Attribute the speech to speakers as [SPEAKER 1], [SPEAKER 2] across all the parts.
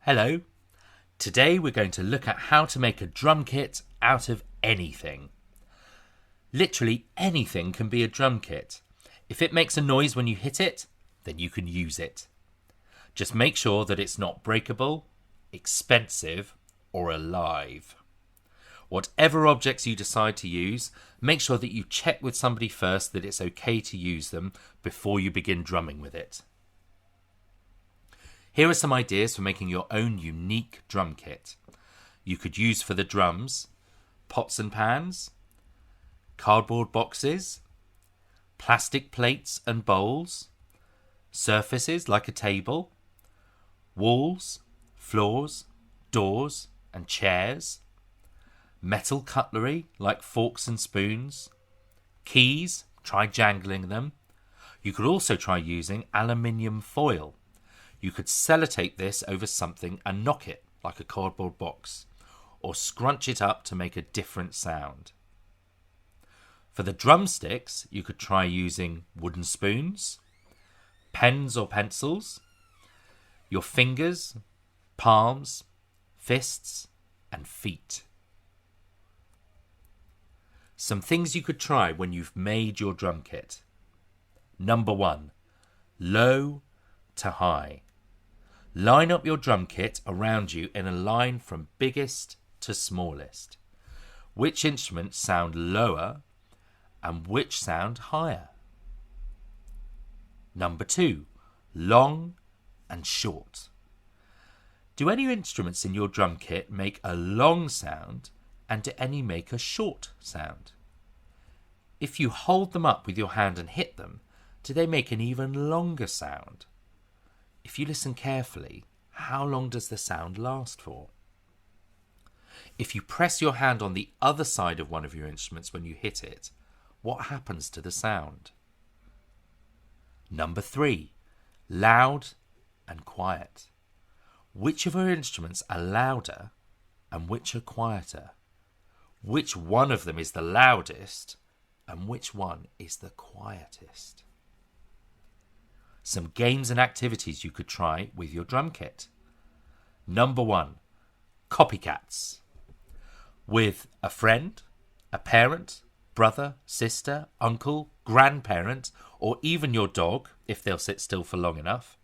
[SPEAKER 1] Hello. Today we're going to look at how to make a drum kit out of anything. Literally anything can be a drum kit. If it makes a noise when you hit it, then you can use it. Just make sure that it's not breakable, expensive, or alive. Whatever objects you decide to use, make sure that you check with somebody first that it's okay to use them before you begin drumming with it. Here are some ideas for making your own unique drum kit. You could use for the drums, pots and pans, cardboard boxes, plastic plates and bowls, surfaces like a table, walls, floors, doors and chairs, metal cutlery like forks and spoons, keys, try jangling them. You could also try using aluminium foil. You could sellotape this over something and knock it like a cardboard box, or scrunch it up to make a different sound. For the drumsticks, you could try using wooden spoons, pens or pencils, your fingers, palms, fists, and feet. Some things you could try when you've made your drum kit. Number 1, low to high. Line up your drum kit around you in a line from biggest to smallest. Which instruments sound lower and which sound higher? Number 2, long and short. Do any instruments in your drum kit make a long sound and do any make a short sound? If you hold them up with your hand and hit them, do they make an even longer sound? If you listen carefully, how long does the sound last for? If you press your hand on the other side of one of your instruments when you hit it, what happens to the sound? Number 3, loud and quiet. Which of our instruments are louder and which are quieter? Which one of them is the loudest and which one is the quietest? Some games and activities you could try with your drum kit. Number 1, copycats. With a friend, a parent, brother, sister, uncle, grandparent, or even your dog, if they'll sit still for long enough,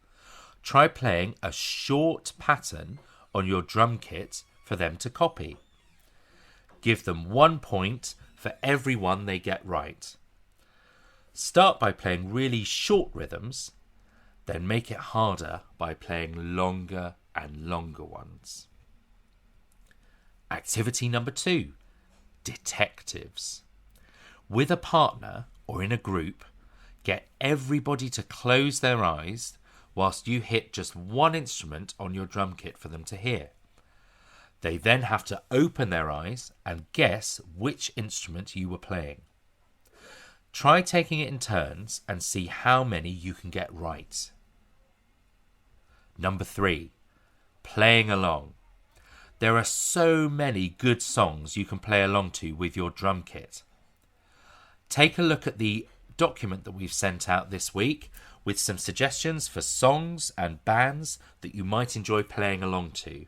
[SPEAKER 1] try playing a short pattern on your drum kit for them to copy. Give them 1 point for every one they get right. Start by playing really short rhythms, then make it harder by playing longer and longer ones. Activity number 2, detectives. With a partner or in a group, get everybody to close their eyes whilst you hit just one instrument on your drum kit for them to hear. They then have to open their eyes and guess which instrument you were playing. Try taking it in turns and see how many you can get right. Number 3, playing along. There are so many good songs you can play along to with your drum kit. Take a look at the document that we've sent out this week with some suggestions for songs and bands that you might enjoy playing along to.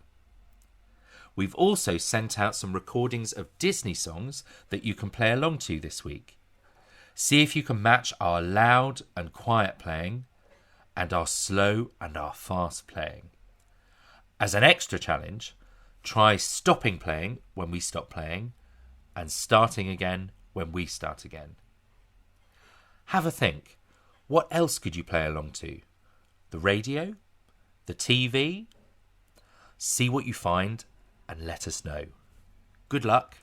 [SPEAKER 1] We've also sent out some recordings of Disney songs that you can play along to this week. See if you can match our loud and quiet playing and our slow and our fast playing. As an extra challenge, try stopping playing when we stop playing and starting again when we start again. Have a think. What else could you play along to? The radio? The TV? See what you find and let us know. Good luck.